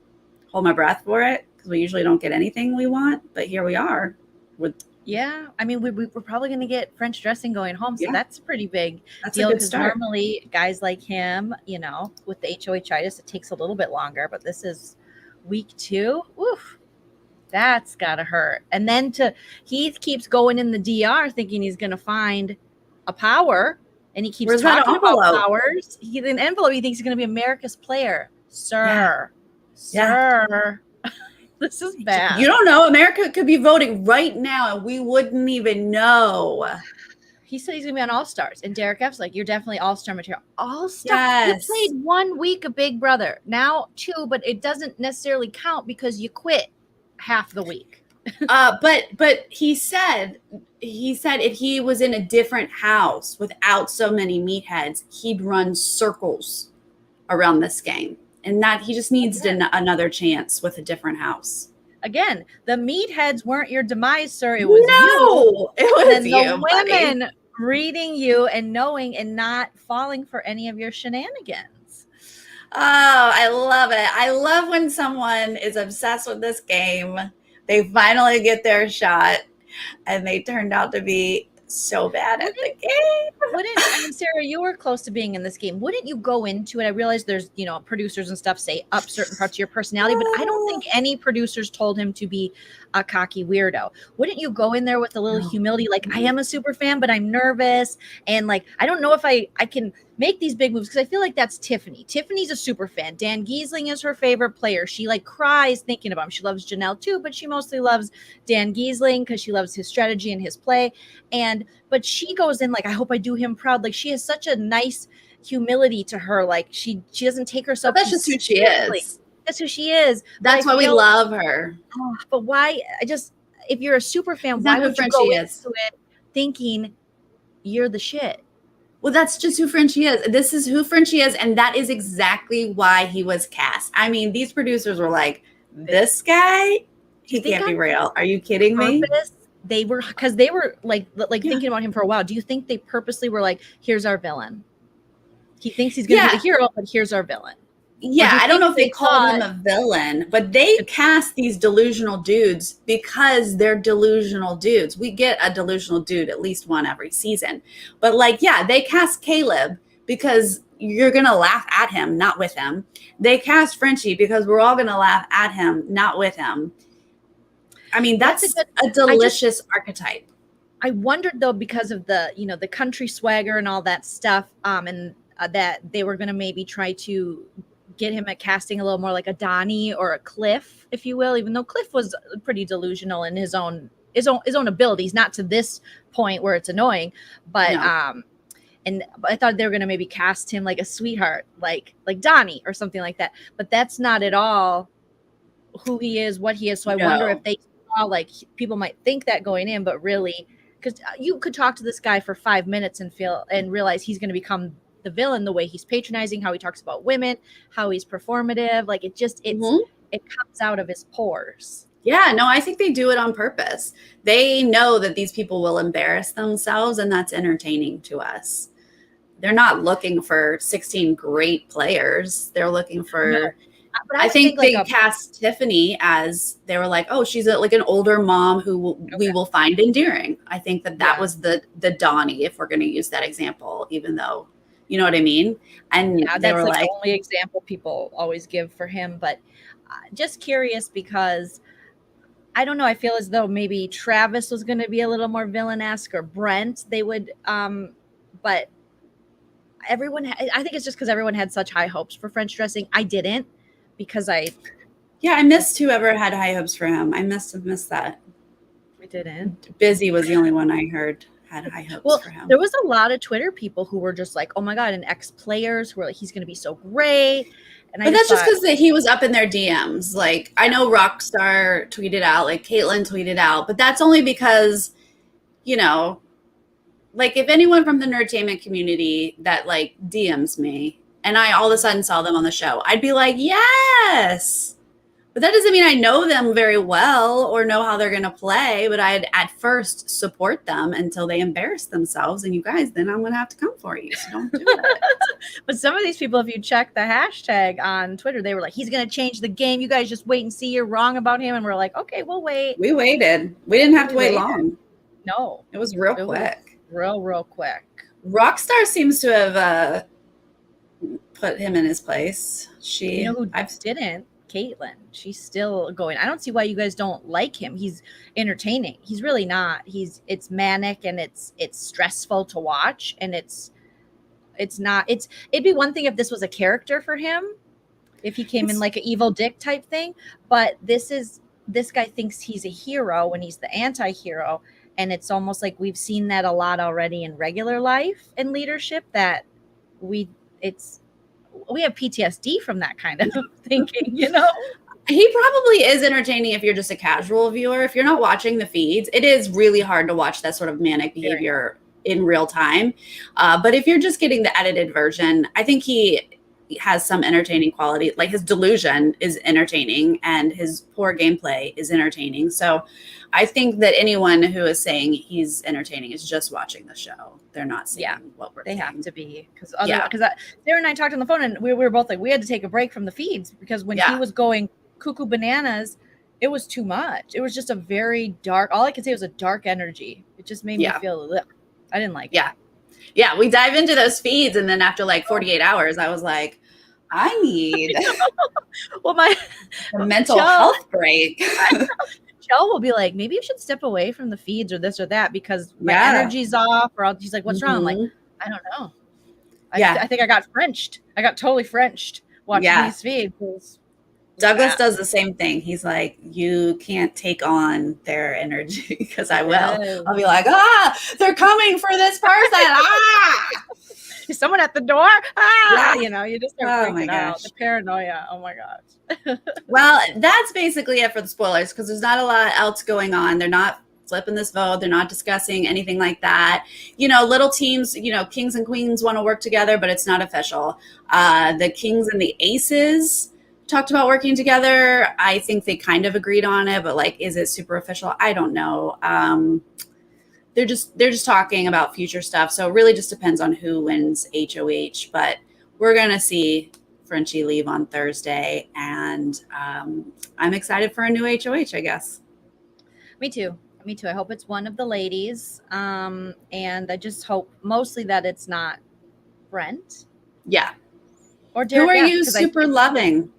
hold my breath for it because we usually don't get anything we want. But here we are with. Yeah, I mean, we're probably going to get French dressing going home, so that's a pretty big deal because normally guys like him, with the HOHitis, it takes a little bit longer, but this is week 2. Oof, that's got to hurt. And then he keeps going in the DR thinking he's going to find a power, and he keeps talking about powers. An envelope, he thinks he's going to be America's player. Sir. This is bad. You don't know. America could be voting right now, and we wouldn't even know. He said he's going to be on All Stars. And Derek F's like, you're definitely All-Star material. All-Star? Yes. You played 1 week of Big Brother. Now 2, but it doesn't necessarily count because you quit half the week. But he said if he was in a different house without so many meatheads, he'd run circles around this game. And that he just needs another chance with a different house. Again, the meatheads weren't your demise, sir. It was you. It was you. The women reading you and knowing and not falling for any of your shenanigans. Oh, I love it. I love when someone is obsessed with this game. They finally get their shot, and they turned out to be so bad at the game. I mean, Sarah, you were close to being in this game. Wouldn't you go into it? I realize there's, producers and stuff say up certain parts of your personality, but I don't think any producers told him to be a cocky weirdo. Wouldn't you go in there with a little humility? Like, I am a super fan, but I'm nervous. And like, I don't know if I can make these big moves, because I feel like that's Tiffany. Tiffany's a super fan. Dan Giesling is her favorite player. She like cries thinking about him. She loves Janelle too, but she mostly loves Dan Giesling because she loves his strategy and his play. But she goes in like, I hope I do him proud. Like, she has such a nice humility to her. Like, she doesn't take herself. That's just who she is. That's who she is. That's why we love her. But why? If you're a super fan, why would you go into it thinking you're the shit? Well, that's just who Frenchie is. This is who Frenchie is, and that is exactly why he was cast. I mean, these producers were like, this guy, he can't be real. Are you kidding me? They were, because they were like thinking about him for a while. Do you think they purposely were like, here's our villain? He thinks he's going to be the hero, but here's our villain. Yeah, I don't know if they called him a villain, but they cast these delusional dudes because they're delusional dudes. We get a delusional dude, at least one every season. But like, yeah, they cast Caleb because you're going to laugh at him, not with him. They cast Frenchie because we're all going to laugh at him, not with him. I mean, that's a delicious archetype. I wondered though, because of the country swagger and all that stuff, and that they were going to maybe try to get him at casting a little more like a Donnie or a Cliff, if you will, even though Cliff was pretty delusional in his own abilities, not to this point where it's annoying, but and I thought they were going to maybe cast him like a sweetheart, like Donnie or something like that, but that's not at all who he is, what he is. So I wonder if they saw, like, people might think that going in, but really, because you could talk to this guy for 5 minutes and realize he's going to become the villain, the way he's patronizing, how he talks about women, how he's performative. Like, it comes out of his pores. Yeah, no, I think they do it on purpose. They know that these people will embarrass themselves, and that's entertaining to us. They're not looking for 16 great players. They're looking for, I think they cast Tiffany as, they were like, oh, she's like an older mom who we will find endearing. I think that was the Donnie, if we're going to use that example, even though, you know what I mean? And they were like the only example people always give for him. But just curious, because I don't know, I feel as though maybe Travis was going to be a little more villain-esque, or Brent. They would, but everyone, I think it's just because everyone had such high hopes for French dressing. I didn't, because I missed whoever had high hopes for him. I must have missed that. I didn't. Busy was the only one I heard had high hopes for him. There was a lot of Twitter people who were just like, oh my God, and ex-players who were like, he's going to be so great. But that's just because he was up in their DMs. Like, I know Rockstar tweeted out, like Kyland tweeted out, but that's only because, like, if anyone from the Nerdtainment community that like DMs me and I all of a sudden saw them on the show, I'd be like, yes. But that doesn't mean I know them very well or know how they're going to play, but I'd at first support them until they embarrass themselves. And you guys, then I'm going to have to come for you. So don't do it. But some of these people, if you check the hashtag on Twitter, they were like, he's going to change the game. You guys just wait and see. You're wrong about him. And we're like, okay, we'll wait. We waited. We didn't have to wait long. No. It was real quick. Real quick. Rockstar seems to have put him in his place. Who didn't? Caitlin. She's still going. I don't see why you guys don't like him. He's entertaining. He's really not. It's manic, and it's stressful to watch, and it'd be one thing if this was a character for him, if he came in like an evil dick type thing, but this guy thinks he's a hero when he's the anti-hero, and it's almost like we've seen that a lot already in regular life and leadership, that we have PTSD from that kind of thinking, He probably is entertaining if you're just a casual viewer. If you're not watching the feeds, it is really hard to watch that sort of manic behavior in real time. But if you're just getting the edited version, I think he has some entertaining quality. Like, his delusion is entertaining and his poor gameplay is entertaining. So I think that anyone who is saying he's entertaining is just watching the show. They're not seeing what we're saying. They have to be, because Sarah and I talked on the phone, and we were both like, we had to take a break from the feeds, because when he was going cuckoo bananas, it was too much. It was just a very dark, all I could say was a dark energy. It just made me feel, I didn't like it. Yeah, we dive into those feeds, and then after like 48 hours, I was like, I need Well, my a mental Joe- health break. Joe will be like, maybe you should step away from the feeds or this or that because my Yeah. energy's off. Or she's like, what's wrong? I'm like, Mhm. I don't know. Yeah. I think I got Frenched. I got totally Frenched watching Yeah. these feeds. Douglas does the same thing. He's like, you can't take on their energy because I will. Yes. I'll be like, they're coming for this person. Is someone at the door? Yeah. You know, you just start freaking out. The paranoia. Oh my gosh. Well, that's basically it for the spoilers because there's not a lot else going on. They're not flipping this vote. They're not discussing anything like that. You know, little teams, you know, kings and queens want to work together, but it's not official. The kings and the aces talked about working together. I think they kind of agreed on it, but like, is it super official? I don't know. They're just talking about future stuff. So it really just depends on who wins HOH, but we're going to see Frenchie leave on Thursday. And I'm excited for a new HOH, I guess. Me too. I hope it's one of the ladies. And I just hope mostly that it's not Brent. Yeah. Or Derek. Who are you super loving?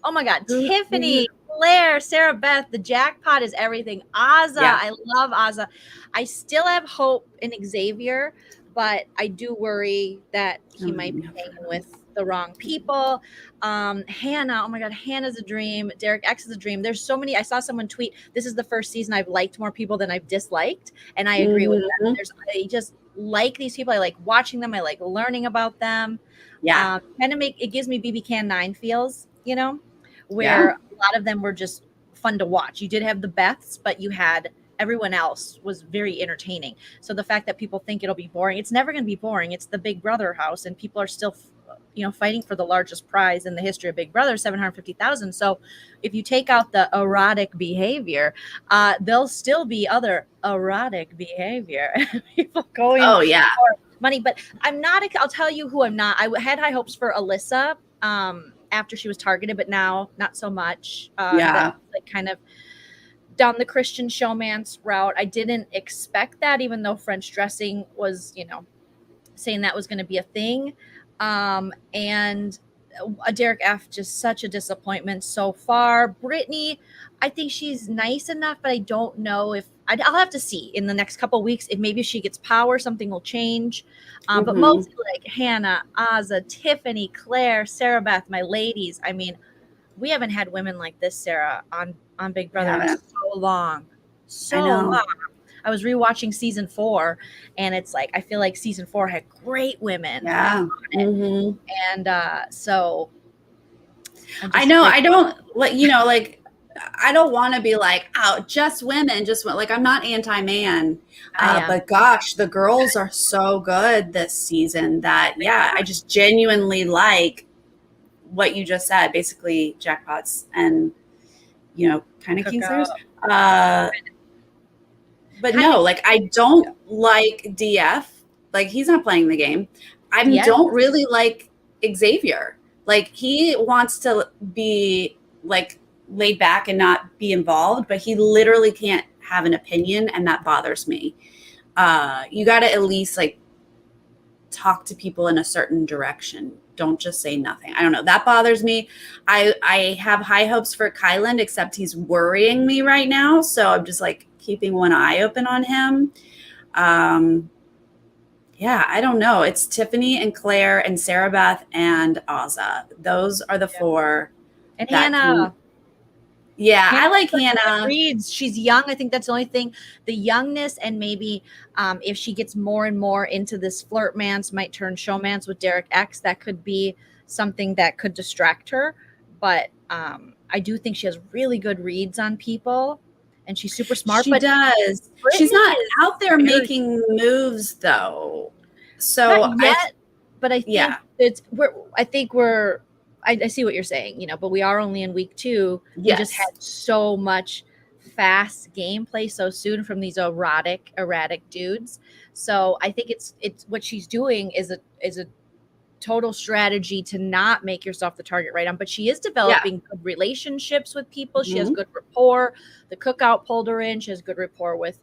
Oh my God. Tiffany, Claire, Sarah Beth, the jackpot is everything. Azza. Yeah. I love Azza. I still have hope in Xavier, but I do worry that he might be hanging with the wrong people. Hannah, oh my God, Hannah's a dream. Derek X is a dream. There's so many. I saw someone tweet, this is the first season I've liked more people than I've disliked. And I agree with that. I just like these people. I like watching them. I like learning about them. Yeah. It gives me BB Can 9 feels, you know, where a lot of them were just fun to watch. You did have the Beths, but you had everyone else was very entertaining. So the fact that people think it'll be boring, it's never going to be boring. It's the Big Brother house, and people are still, fighting for the largest prize in the history of Big Brother, $750,000. So if you take out the erotic behavior, there'll still be other erotic behavior. People going for money. But I'll tell you who I'm not. I had high hopes for Alyssa after she was targeted, but now not so much. Like kind of down the Christian showmance route. I didn't expect that, even though French dressing was, saying that was going to be a thing. And Derek F, just such a disappointment so far. Brittany, I think she's nice enough, but I don't know if I'll have to see in the next couple of weeks. If maybe she gets power, something will change. But mostly like Hannah, Azza, Tiffany, Claire, Sarah Beth, my ladies. I mean, we haven't had women like this, Sarah, on Big Brother in so long. So long. I was rewatching season 4, and it's like I feel like season 4 had great women. Yeah. And so I know I don't I don't want to be like, just women, like I'm not anti-man. But gosh, the girls are so good this season that I just genuinely like what you just said, basically jackpots and kind of Kingsleyers. But no, like I don't like DF. Like he's not playing the game. I don't really like Xavier. Like he wants to be like laid back and not be involved, but he literally can't have an opinion, and that bothers me. You got to at least like talk to people in a certain direction. Don't just say nothing. I don't know. That bothers me. I have high hopes for Kyland, except he's worrying me right now. So I'm just like keeping one eye open on him. I don't know. It's Tiffany and Claire and Sarah Beth and Azza. Those are the 4. And Hannah. Hannah, I like Hannah. Reads. She's young. I think that's the only thing. The youngness, and maybe if she gets more and more into this flirtmance, might turn showmance with Derek X. That could be something that could distract her. But I do think she has really good reads on people, and she's super smart. She does. Brittany, she's not out there making moves though. So not yet, but I think I see what you're saying, but we are only in week 2. We just had so much fast gameplay so soon from these erratic dudes. So I think it's what she's doing is a total strategy to not make yourself the target right on. But she is developing good relationships with people. She has good rapport. The cookout pulled her in. She has good rapport with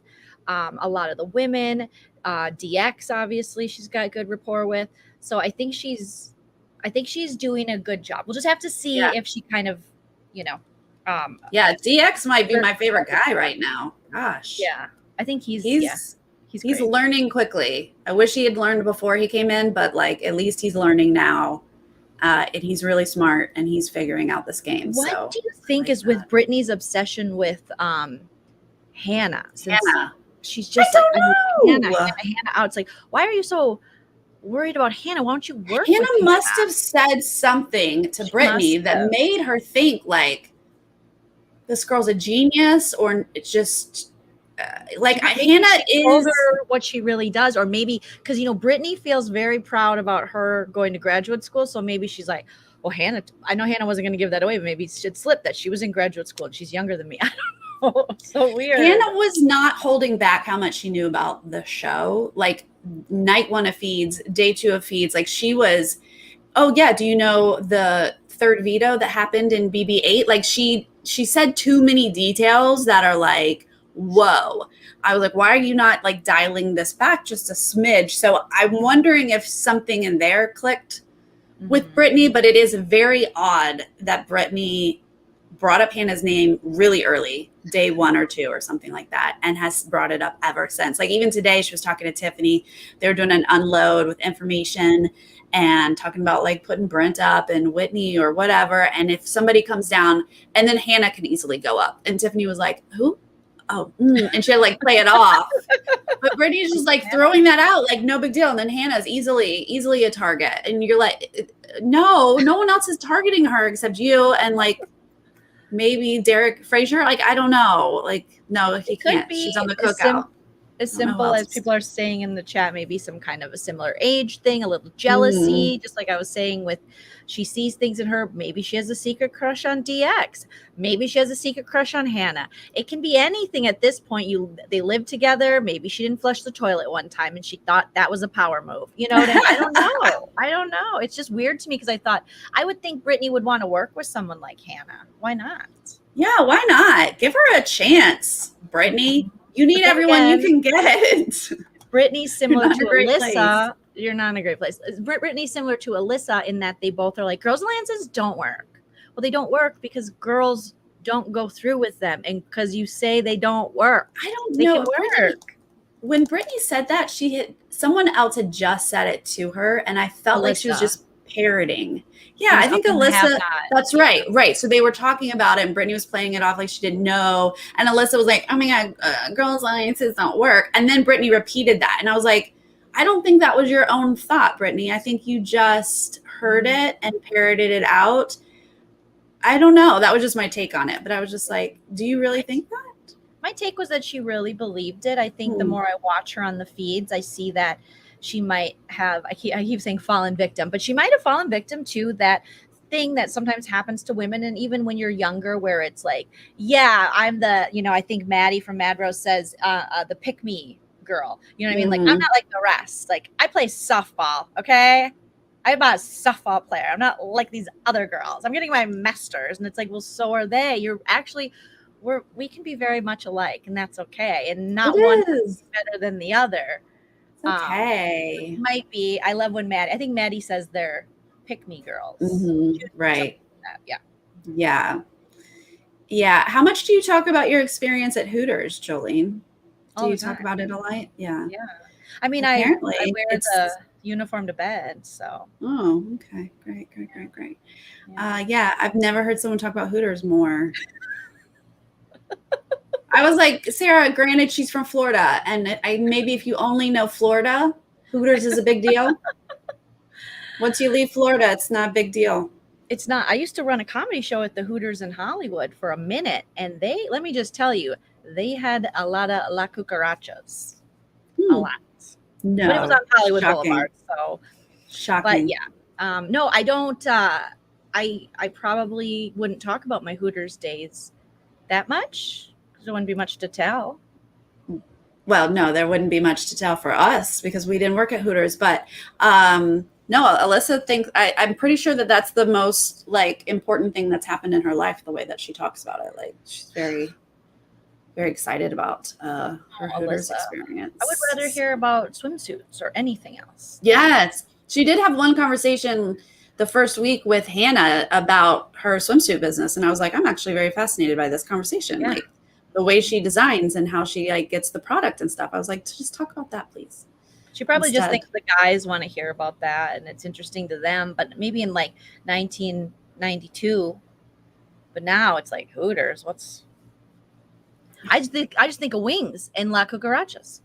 a lot of the women. DX, obviously, she's got good rapport with. So I think she's doing a good job. We'll just have to see if she kind of, DX might be my favorite guy right now. Gosh. Yeah. I think he's learning quickly. I wish he had learned before he came in, but like at least he's learning now. And he's really smart and he's figuring out this game. What do you think is with Brittany's obsession with Hannah? Hannah. She's just Hannah out. It's like, why are you so worried about Hannah? Why don't you work Hannah with must have said something to Brittany that made her think like this girl's a genius, or it's just Hannah is her what she really does, or maybe because Brittany feels very proud about her going to graduate school, so maybe she's like, well, Hannah, I know Hannah wasn't going to give that away, but maybe it should slip that she was in graduate school and she's younger than me. I don't know. So weird. Hannah was not holding back how much she knew about the show. Like night 1 of feeds, day 2 of feeds, like she was, oh yeah, do you know the third veto that happened in BB8? Like she said too many details that are like, whoa. I was like, why are you not like dialing this back just a smidge? So I'm wondering if something in there clicked with Brittany, but it is very odd that Brittany brought up Hannah's name really early, day 1 or 2 or something like that, and has brought it up ever since. Like even today, she was talking to Tiffany. They were doing an unload with information and talking about like putting Brent up and Whitney or whatever. And if somebody comes down, and then Hannah can easily go up. And Tiffany was like, who? Oh, and she'd like play it off. But Brittany's just like throwing that out, like no big deal. And then Hannah's easily a target. And you're like, no one else is targeting her except you and like maybe Derek Frazier. Like, I don't know. Like, no, he can't. She's on the cookout. As simple as people are saying in the chat, maybe some kind of a similar age thing, a little jealousy, just like I was saying with she sees things in her. Maybe she has a secret crush on DX. Maybe she has a secret crush on Hannah. It can be anything at this point. They live together. Maybe she didn't flush the toilet one time and she thought that was a power move. You know what I mean? I don't know. I don't know. It's just weird to me because I would think Brittany would want to work with someone like Hannah. Why not? Yeah, why not? Give her a chance, Brittany. You need everyone you can get. Brittany's similar to Alyssa. You're not in a great place. Brittany's similar to Alyssa in that they both are like, girls' alliances don't work. Well, they don't work because girls don't go through with them. And because you say they don't work. I don't know. When Brittany said that, someone else had just said it to her. And I felt like she was just parroting. Yeah, I think Alyssa, that's right. Right. So they were talking about it and Brittany was playing it off like she didn't know. And Alyssa was like, oh my God, girls' alliances don't work. And then Brittany repeated that. And I was like, I don't think that was your own thought, Brittany. I think you just heard it and parroted it out. I don't know. That was just my take on it. But I was just like, do you really think that? My take was that she really believed it. I think the more I watch her on the feeds, I see that she might have, I keep saying fallen victim, but she might have fallen victim to that thing that sometimes happens to women. And even when you're younger, where it's like, yeah, I'm the, I think Maddie from Mad Rose says the pick me girl. You know what I mean? Like, I'm not like the rest. Like, I play softball, okay? I'm a softball player. I'm not like these other girls. I'm getting my masters. And it's like, well, so are they. You're actually, we can be very much alike, and that's okay. And not one is better than the other. Okay. Might be. I love when I think Maddie says they're pick me girls. Right. Like Yeah. How much do you talk about your experience at Hooters, Jolene? Do you talk about it a lot? Yeah. Yeah. I mean, I wear the uniform to bed. So. Oh, okay. Great. Yeah. I've never heard someone talk about Hooters more. I was like, Sarah, granted she's from Florida, and maybe if you only know Florida, Hooters is a big deal. Once you leave Florida, it's not a big deal. It's not. I used to run a comedy show at the Hooters in Hollywood for a minute, and let me just tell you, they had a lot of La Cucarachas. A lot. No. But it was on Hollywood Boulevard, so. Shocking. But yeah. No, I don't. I probably wouldn't talk about my Hooters days that much. There wouldn't be much to tell. Well, no, there wouldn't be much to tell for us because we didn't work at Hooters. But no, Alyssa thinks I'm pretty sure that that's the most like important thing that's happened in her life. The way that she talks about it, like she's very, very excited about her Hooters Alyssa. experience. I would rather hear about swimsuits or anything else. Yes. She did have one conversation the first week with Hannah about her swimsuit business. And I was like, I'm actually very fascinated by this conversation. Yeah. Like the way she designs and how she like gets the product and stuff. I was like, just talk about that, please. She probably just Instead. thinks the guys want to hear about that and it's interesting to them. But maybe in like 1992, but now it's like Hooters. I just think of wings and La Cucarachas.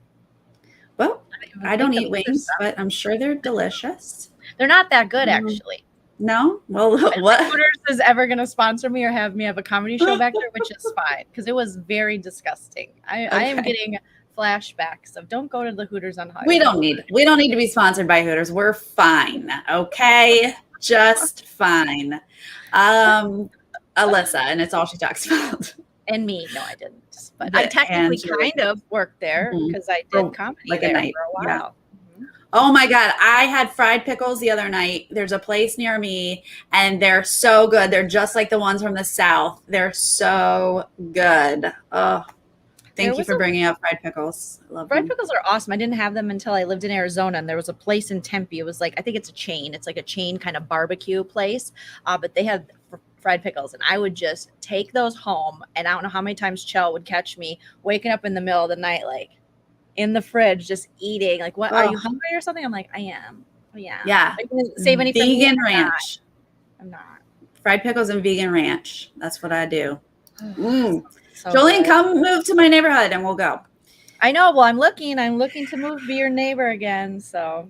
Well, I don't eat wings, but I'm sure they're delicious. They're not that good, actually. No? Well, what? Hooters is ever going to sponsor me or have me have a comedy show back there, which is fine because it was very disgusting. I am getting flashbacks of don't go to the Hooters on Highway. We don't need to be sponsored by Hooters. We're fine. Okay? Just fine. Alyssa, and it's all she talks about. And me. No, I didn't. But I technically kind of worked there because I did comedy like there for a while. Yeah. Oh my God. I had fried pickles the other night. There's a place near me and they're so good. They're just like the ones from the South. They're so good. Oh, thank you for bringing up fried pickles. I love fried pickles are awesome. I didn't have them until I lived in Arizona, and there was a place in Tempe. It was like, I think it's a chain. It's like a chain kind of barbecue place, but they had fried pickles, and I would just take those home, and I don't know how many times Chell would catch me waking up in the middle of the night, like in the fridge, just eating. Like, what? Are you hungry or something? I'm like, I am. Oh, yeah. Yeah. Are you gonna save anything? Vegan ranch. I'm not. Fried pickles and vegan ranch. That's what I do. So Joleen, good. come move to my neighborhood and we'll go. I know. Well, I'm looking to move be your neighbor again. So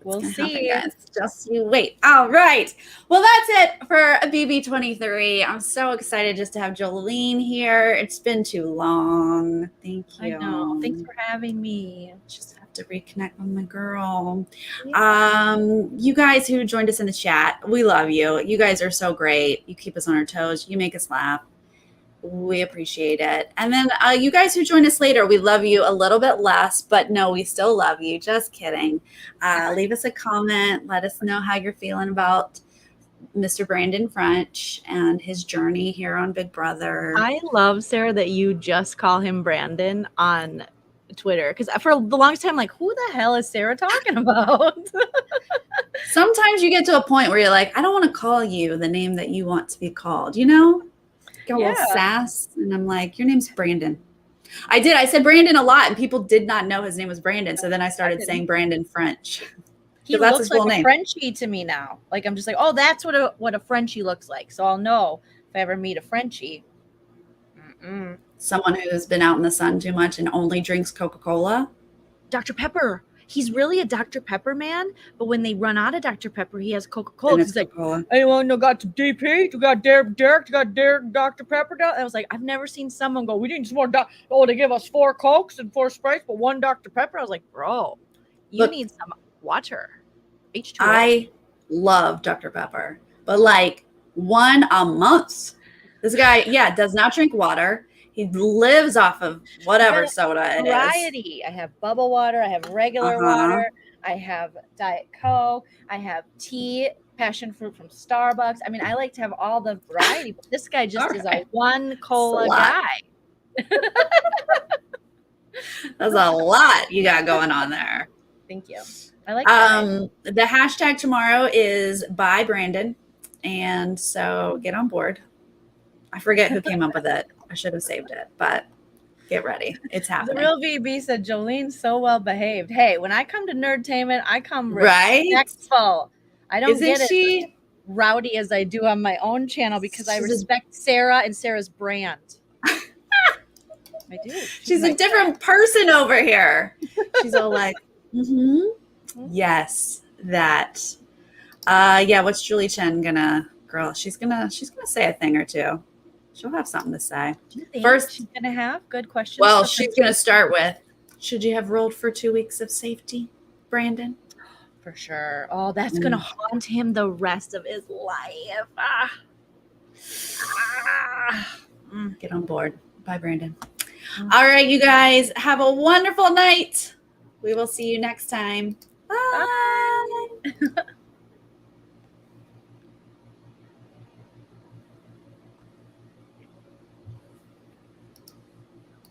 we'll see. Happen, just you wait. All right. Well, that's it for BB23. I'm so excited just to have Joleen here. It's been too long. Thank you. I know. Thanks for having me. Just have to reconnect with my girl. You guys who joined us in the chat, we love you. You guys are so great. You keep us on our toes. You make us laugh. We appreciate it. And then you guys who join us later, we love you a little bit less, but no, we still love you. Just kidding. Leave us a comment. Let us know how you're feeling about Mr. Brandon French and his journey here on Big Brother. I love, Sarah, that you just call him Brandon on Twitter, because for the longest time, like, who the hell is Sarah talking about? Sometimes you get to a point where you're like, I don't want to call you the name that you want to be called, you know? Get a little sass, and I'm like, your name's Brandon. I said Brandon a lot, and people did not know his name was Brandon. So then I started saying Brandon French. He looks like a Frenchie to me now. Like, I'm just like, oh, that's what a Frenchie looks like. So I'll know if I ever meet a Frenchie. Someone who's been out in the sun too much and only drinks Coca-Cola. Dr. Pepper. He's really a Dr. Pepper man, but when they run out of Dr. Pepper, he has Coca-Cola. He's like, anyone got some DP? You got Derek, you got Derek, Dr. Pepper. I was like, I've never seen someone go, we need some more. They give us 4 Cokes and 4 Sprites, but 1 Dr. Pepper. I was like, bro, you need some water. H2O. I love Dr. Pepper, but like 1 a month. This guy, does not drink water. He lives off of whatever soda it is. Variety. I have bubble water. I have regular water. I have Diet Coke. I have tea, passion fruit from Starbucks. I mean, I like to have all the variety, but this guy just is a 1 cola guy. That's a lot you got going on there. Thank you. I like that. The hashtag tomorrow is by Brandon. And so get on board. I forget who came up with it. I should have saved it, but get ready. It's happening. The real VB said, Jolene's so well behaved. Hey, when I come to Nerdtainment, I come respectful. I don't get it rowdy as I do on my own channel because I respect Sarah and Sarah's brand. I do. She's a different person over here. She's all like, yes, that. What's Julie Chen girl? She's gonna say a thing or two. She'll have something to say. Do you think first, she's going to have good questions? Well, she's going to start with, should you have rolled for 2 weeks of safety, Brandon? For sure. Oh, that's going to haunt him the rest of his life. Get on board. Bye, Brandon. All right, you guys, have a wonderful night. We will see you next time. Bye.